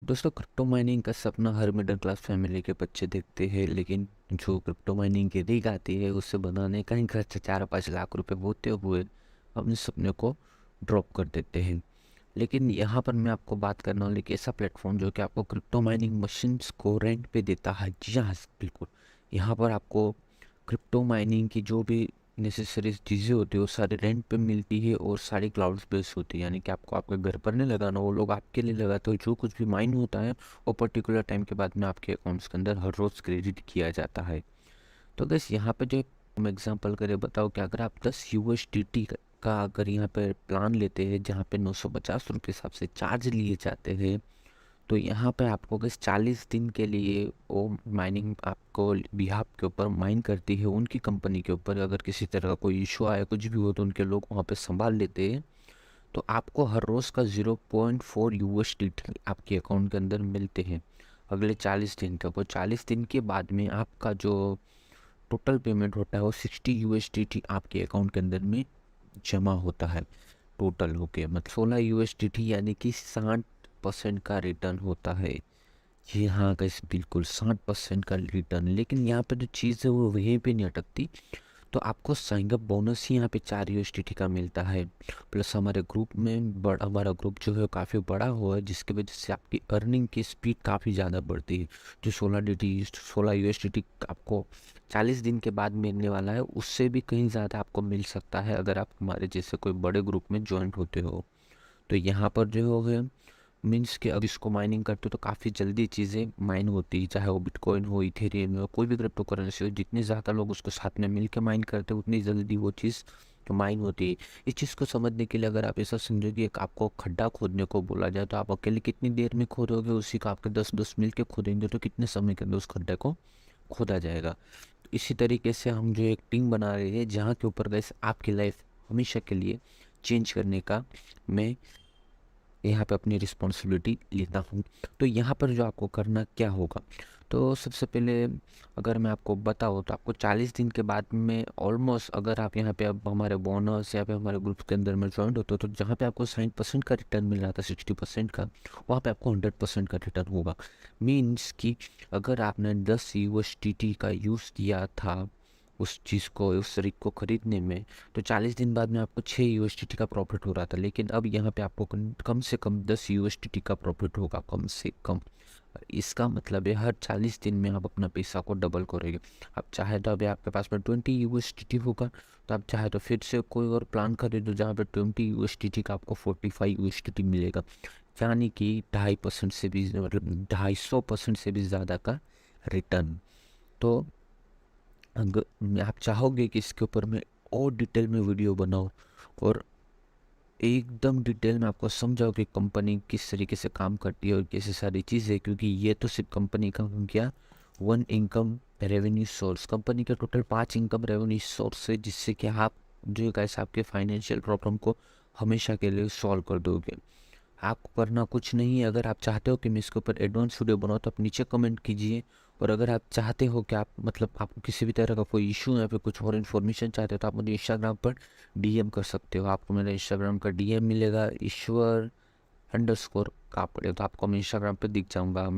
दोस्तों, crypto mining का सपना हर मिडिल क्लास फैमिली के बच्चे देखते हैं, लेकिन जो क्रिप्टो माइनिंग की रीग आती है उससे बनाने का ही खर्च 4-5 लाख रुपए होते हुए अपने सपने को ड्रॉप कर देते हैं। लेकिन यहाँ पर मैं आपको बात करने वाली एक ऐसा प्लेटफॉर्म जो कि आपको क्रिप्टो माइनिंग मशीन्स को रेंट पे देता है। जी हाँ, बिल्कुल। यहाँ पर आपको क्रिप्टो माइनिंग की जो भी नेसेसरी चीज़ें होती है वो सारी रेंट पे मिलती है और सारी क्लाउड बेस्ड होती है। यानी कि आपको आपके घर पर नहीं लगाना, वो लोग आपके लिए लगाते हो। जो कुछ भी माइन होता है वो पर्टिकुलर टाइम के बाद में आपके अकाउंट्स के अंदर हर रोज़ क्रेडिट किया जाता है। तो बस यहाँ पे जो हम एग्जांपल करें, बताओ कि अगर आप 10 USDT का अगर यहाँ पर प्लान लेते हैं जहाँ पे 950 रुपये हिसाब से चार्ज लिए जाते हैं, तो यहाँ पे आपको बस 40 दिन के लिए वो माइनिंग आपको बिहाफ के ऊपर माइन करती है। उनकी कंपनी के ऊपर अगर किसी तरह का कोई इशू आया, कुछ भी हो, तो उनके लोग वहाँ पे संभाल लेते हैं। तो आपको हर रोज़ का 0.4 USDT आपके अकाउंट के अंदर मिलते हैं अगले 40 दिन तक। और 40 दिन के बाद में आपका जो टोटल पेमेंट होता है वो 60 USDT आपके अकाउंट के अंदर में जमा होता है। टोटल होके मतलब 16 USDT, यानी कि 60% का रिटर्न होता है। जी हाँ गाइस, बिल्कुल 60% का रिटर्न। लेकिन यहाँ पे जो चीज़ है वो वहीं पे नहीं अटकती। तो आपको साइन अप बोनस ही यहाँ पे 4 USDT का मिलता है। प्लस हमारे ग्रुप में हमारा ग्रुप जो है काफ़ी बड़ा हुआ है, जिसकी वजह से आपकी अर्निंग की स्पीड काफ़ी ज़्यादा बढ़ती है। जो 16 USDT आपको 40 दिन के बाद मिलने वाला है, उससे भी कहीं ज़्यादा आपको मिल सकता है अगर आप हमारे जैसे कोई बड़े ग्रुप में ज्वाइन होते हो। तो यहाँ पर जो है मीन्स कि अब इसको माइनिंग करते हो तो काफ़ी जल्दी चीज़ें माइन होती है, चाहे वो बिटकॉइन हो, इथेरियम हो, कोई भी क्रिप्टो करेंसी हो। जितने ज़्यादा लोग उसको साथ में मिल के माइन करते हैं उतनी जल्दी वो चीज़ जो माइन होती है। इस चीज़ को समझने के लिए अगर आप ऐसा समझो कि एक आपको खड्डा खोदने को बोला जाए, तो आप अकेले कितनी देर में खोदोगे? उसी का आपके 10 मिल के खोदेंगे तो कितने समय के अंदर उस खड्डे को खोदा जाएगा। तो इसी तरीके से हम जो एक टीम बना रहे हैं जहाँ के ऊपर गैस आपकी लाइफ हमेशा के लिए चेंज करने का मैं यहाँ पे अपनी रिस्पॉन्सिबिलिटी लेता हूँ। तो यहाँ पर जो आपको करना क्या होगा, तो सबसे पहले अगर मैं आपको बताऊँ तो आपको 40 दिन के बाद में ऑलमोस्ट, अगर आप यहाँ पे अब हमारे बोनस या फिर हमारे ग्रुप के अंदर में ज्वाइन होते हो, तो जहाँ पे आपको 60% का रिटर्न मिल रहा था 60% का, वहाँ पे आपको 100% का रिटर्न होगा। मीन्स कि अगर आपने 10 USDT का यूज़ किया था उस चीज़ को, उस रिग को खरीदने में, तो 40 दिन बाद में आपको 6 USDT का प्रॉफिट हो रहा था। लेकिन अब यहाँ पे आपको कम से कम 10 USDT का प्रॉफिट होगा, कम से कम। इसका मतलब है हर 40 दिन में आप अपना पैसा को डबल करोगे। आप चाहे तो अभी आपके पास में 20 USDT होगा, तो आप चाहे तो फिर से कोई और प्लान खरीदो जहाँ पे 20 USDT का आपको 45 USDT मिलेगा। यानी कि 2.5% से भी, मतलब 250% से भी ज़्यादा का रिटर्न। तो अगर आप चाहोगे कि इसके ऊपर मैं और डिटेल में वीडियो बनाऊं और एकदम डिटेल में आपको समझाओ कि कंपनी किस तरीके से काम करती है और कैसे सारी चीज़ें, क्योंकि ये तो सिर्फ कंपनी का हो गया one income revenue source. Company के टोटल 5 इनकम रेवेन्यू सोर्स है, जिससे कि आप जो गाइस आपके फाइनेंशियल प्रॉब्लम को हमेशा के लिए सॉल्व कर दोगे। आपको करना कुछ नहीं है। अगर आप चाहते हो कि मैं इसके ऊपर एडवांस वीडियो बनाऊँ तो आप नीचे कमेंट कीजिए। और अगर आप चाहते हो कि आप मतलब आपको किसी भी तरह का कोई इशू है या फिर कुछ और इन्फॉर्मेशन चाहते हो, तो आप मुझे इंस्टाग्राम पर डीएम कर सकते हो। आपको मेरा इंस्टाग्राम का डीएम मिलेगा, ईश्वर_कापड़े। तो आपको मैं इंस्टाग्राम पर दिख जाऊँगा। मैं